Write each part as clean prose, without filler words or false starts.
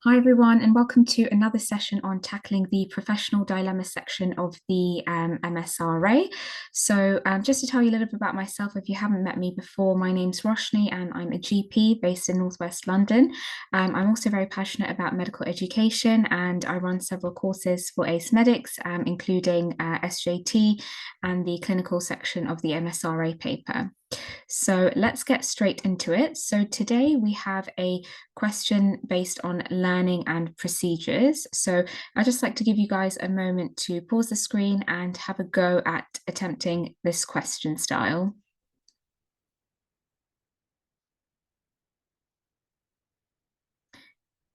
Hi, everyone, and welcome to another session on tackling the professional dilemma section of the MSRA. Just to tell you a little bit about myself, if you haven't met me before, my name's Roshni, and I'm a GP based in Northwest London. I'm also very passionate about medical education, and I run several courses for ACE Medics, including SJT and the clinical section of the MSRA paper. So let's get straight into it. So today we have a question based on learning and procedures. So I'd just like to give you guys a moment to pause the screen and have a go at attempting this question style.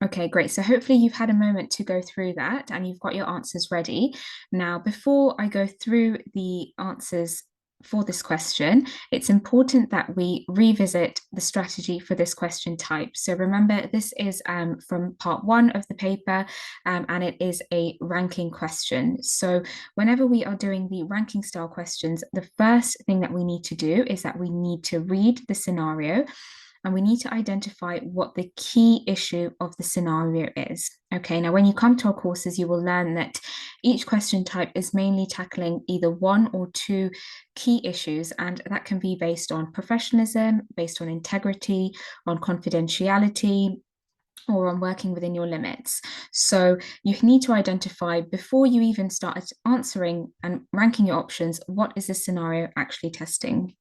Okay, great. So hopefully you've had a moment to go through that and you've got your answers ready. Now, before I go through the answers for this question, it's important that we revisit the strategy for this question type. So remember, this is from part one of the paper, and it is a ranking question. So whenever we are doing the ranking style questions, the first thing that we need to do is that we need to read the scenario and we need to identify what the key issue of the scenario is. Okay, now when you come to our courses, you will learn that each question type is mainly tackling either one or two key issues, and that can be based on professionalism, based on integrity, on confidentiality, or on working within your limits. So you need to identify before you even start answering and ranking your options, what is the scenario actually testing?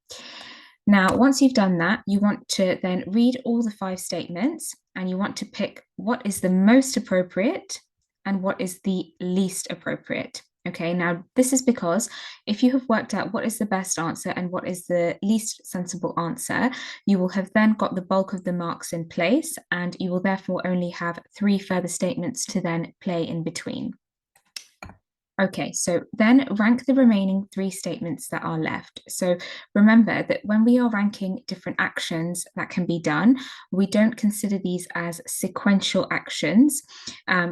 Now, once you've done that, you want to then read all the five statements and you want to pick what is the most appropriate and what is the least appropriate. Okay, now this is because if you have worked out what is the best answer and what is the least sensible answer, you will have then got the bulk of the marks in place and you will therefore only have three further statements to then play in between. Okay, so then rank the remaining three statements that are left. So remember that when we are ranking different actions that can be done, we don't consider these as sequential actions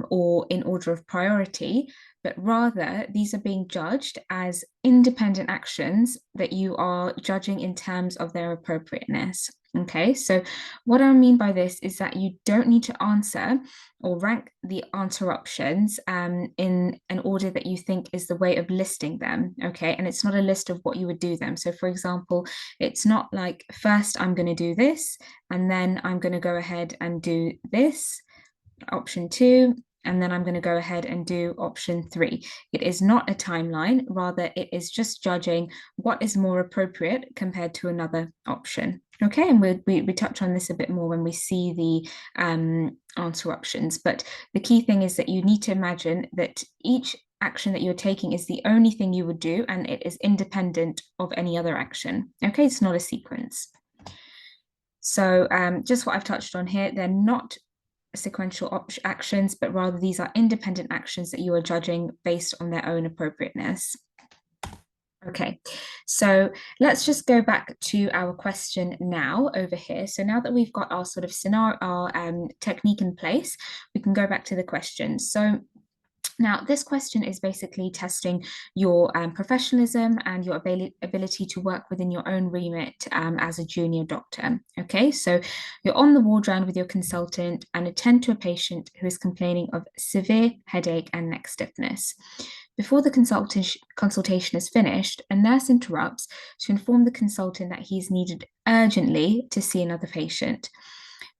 or in order of priority, but rather these are being judged as independent actions that you are judging in terms of their appropriateness. Okay, so what I mean by this is that you don't need to answer or rank the answer options in an order that you think is the way of listing them. Okay, and it's not a list of what you would do them. So, for example, it's not like first I'm going to do this and then I'm going to go ahead and do this, option two, and then I'm going to go ahead and do option three. It is not a timeline, rather, it is just judging what is more appropriate compared to another option. Okay, and we touch on this a bit more when we see the answer options. But the key thing is that you need to imagine that each action that you're taking is the only thing you would do, and it is independent of any other action. Okay, it's not a sequence. So just what I've touched on here, they're not sequential actions, but rather these are independent actions that you are judging based on their own appropriateness. Okay, so let's just go back to our question now over here. So now that we've got our sort of scenario, our technique in place, we can go back to the question. So now, this question is basically testing your professionalism and your ability to work within your own remit as a junior doctor. Okay, so you're on the ward round with your consultant and attend to a patient who is complaining of severe headache and neck stiffness. Before the consultation is finished, a nurse interrupts to inform the consultant that he is needed urgently to see another patient.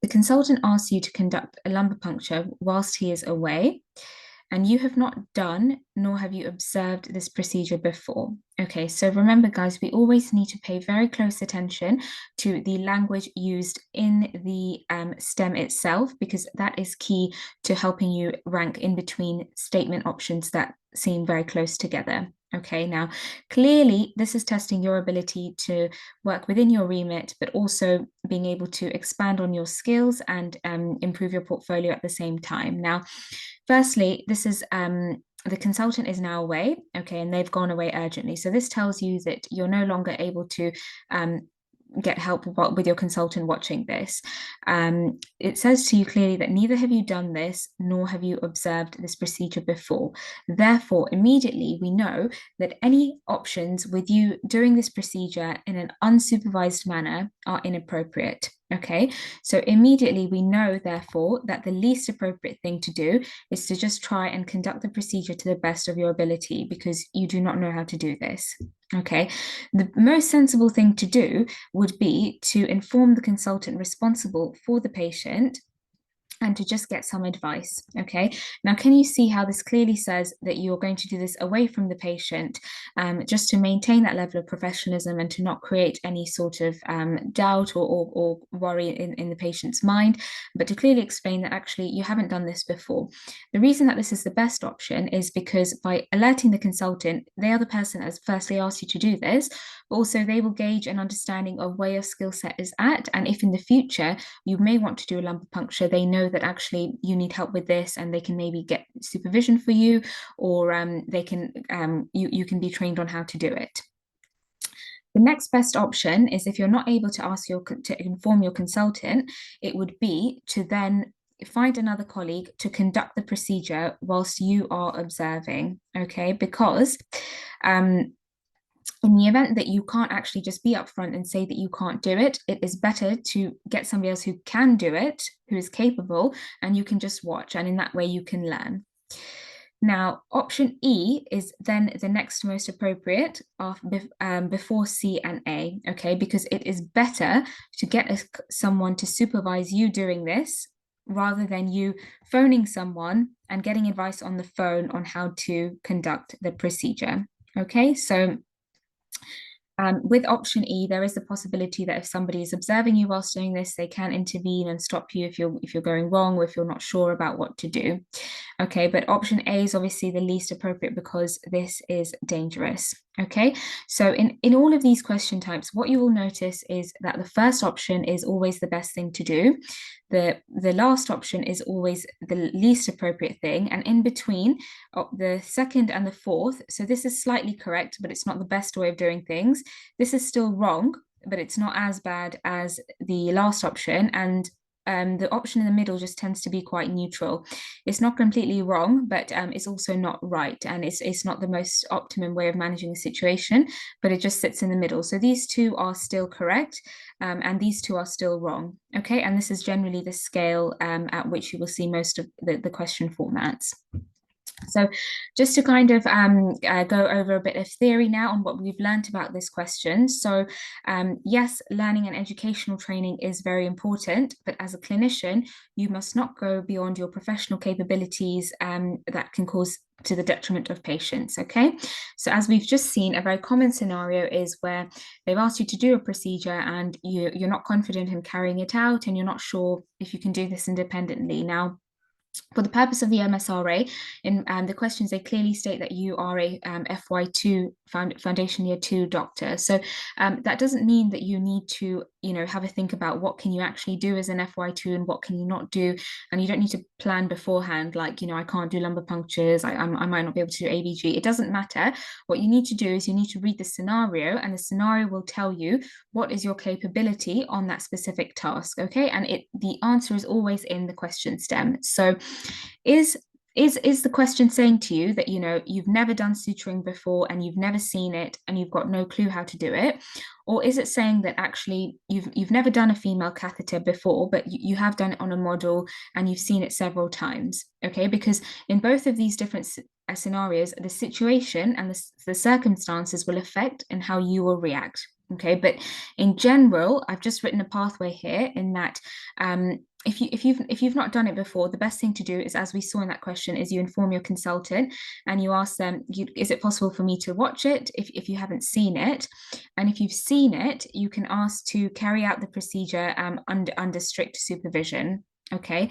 The consultant asks you to conduct a lumbar puncture whilst he is away, and you have not done nor have you observed this procedure before. Okay, so remember, guys, we always need to pay very close attention to the language used in the STEM itself, because that is key to helping you rank in between statement options that seem very close together. Okay, now clearly this is testing your ability to work within your remit, but also being able to expand on your skills and improve your portfolio at the same time. Now, firstly, this is the consultant is now away, okay, and they've gone away urgently. So this tells you that you're no longer able to get help with your consultant watching this. It says to you clearly that neither have you done this nor have you observed this procedure before. Therefore, immediately we know that any options with you doing this procedure in an unsupervised manner are inappropriate. Okay, so immediately we know, therefore, that the least appropriate thing to do is to just try and conduct the procedure to the best of your ability because you do not know how to do this. Okay, the most sensible thing to do would be to inform the consultant responsible for the patient and to just get some advice. Okay. Now, can you see how this clearly says that you're going to do this away from the patient, just to maintain that level of professionalism and to not create any sort of doubt or worry in the patient's mind, but to clearly explain that actually you haven't done this before. The reason that this is the best option is because by alerting the consultant, they are the person that has firstly asked you to do this, but also they will gauge an understanding of where your skill set is at. And if in the future you may want to do a lumbar puncture, they know that actually you need help with this and they can maybe get supervision for you, or they can you can be trained on how to do it. The next best option is if you're not able to inform your consultant, it would be to then find another colleague to conduct the procedure whilst you are observing. Okay, because in the event that you can't actually just be upfront and say that you can't do it, it is better to get somebody else who can do it, who is capable, and you can just watch. And in that way, you can learn. Now, option E is then the next most appropriate before C and A, okay, because it is better to get someone to supervise you doing this rather than you phoning someone and getting advice on the phone on how to conduct the procedure. Okay, so with option E, there is the possibility that if somebody is observing you whilst doing this, they can intervene and stop you if you're going wrong or if you're not sure about what to do. Okay, but option A is obviously the least appropriate because this is dangerous. Okay, so in all of these question types, what you will notice is that the first option is always the best thing to do. The last option is always the least appropriate thing, and in between the second and the fourth, so this is slightly correct, but it's not the best way of doing things. This is still wrong, but it's not as bad as the last option, and the option in the middle just tends to be quite neutral. It's not completely wrong, but it's also not right, and it's not the most optimum way of managing the situation, but it just sits in the middle. So these two are still correct, and these two are still wrong. Okay, and this is generally the scale at which you will see most of the question formats. So just to kind of go over a bit of theory now on what we've learned about this question. So yes, learning and educational training is very important, but as a clinician, you must not go beyond your professional capabilities that can cause to the detriment of patients. Okay, so as we've just seen, a very common scenario is where they've asked you to do a procedure and you're not confident in carrying it out and you're not sure if you can do this independently. Now, for the purpose of the MSRA, in the questions, they clearly state that you are a FY2 foundation year 2 doctor. So that doesn't mean that you need to, have a think about what can you actually do as an FY2 and what can you not do. And you don't need to plan beforehand, like, I can't do lumbar punctures, I might not be able to do ABG. It doesn't matter. What you need to do is you need to read the scenario, and the scenario will tell you what is your capability on that specific task. Okay, and the answer is always in the question stem. So is the question saying to you that you've never done suturing before and you've never seen it and you've got no clue how to do it, or is it saying that actually you've never done a female catheter before, but you have done it on a model and you've seen it several times? Okay, because in both of these different scenarios, the situation and the circumstances will affect in how you will react. Okay, but in general, I've just written a pathway here in that if you've not done it before, the best thing to do is, as we saw in that question, is you inform your consultant and you ask them, is it possible for me to watch it if you haven't seen it? And if you've seen it, you can ask to carry out the procedure under strict supervision. Okay.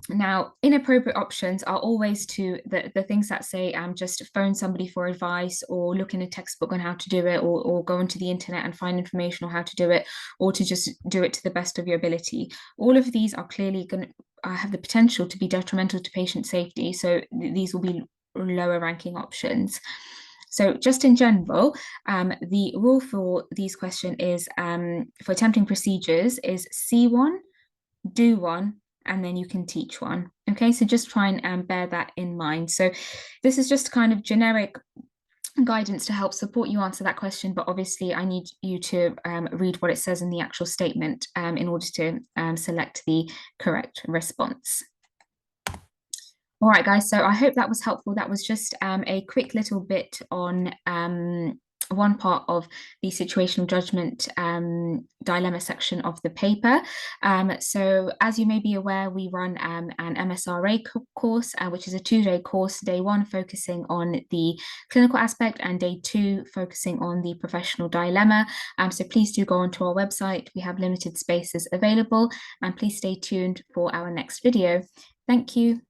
Now, inappropriate options are always the things that say just phone somebody for advice or look in a textbook on how to do it, or go onto the internet and find information on how to do it, or to just do it to the best of your ability. All of these are clearly going to have the potential to be detrimental to patient safety. So these will be lower ranking options. So just in general, the rule for these questions is for attempting procedures is see one, do one, and then you can teach one. Okay, so just try and bear that in mind. So this is just kind of generic guidance to help support you answer that question, but obviously I need you to read what it says in the actual statement in order to select the correct response. All right, guys, so I hope that was helpful. That was just a quick little bit on one part of the situational judgment dilemma section of the paper. So as you may be aware, we run an MSRA course, which is a 2-day course, day 1 focusing on the clinical aspect and day 2 focusing on the professional dilemma. So please do go onto our website. We have limited spaces available, and please stay tuned for our next video. Thank you.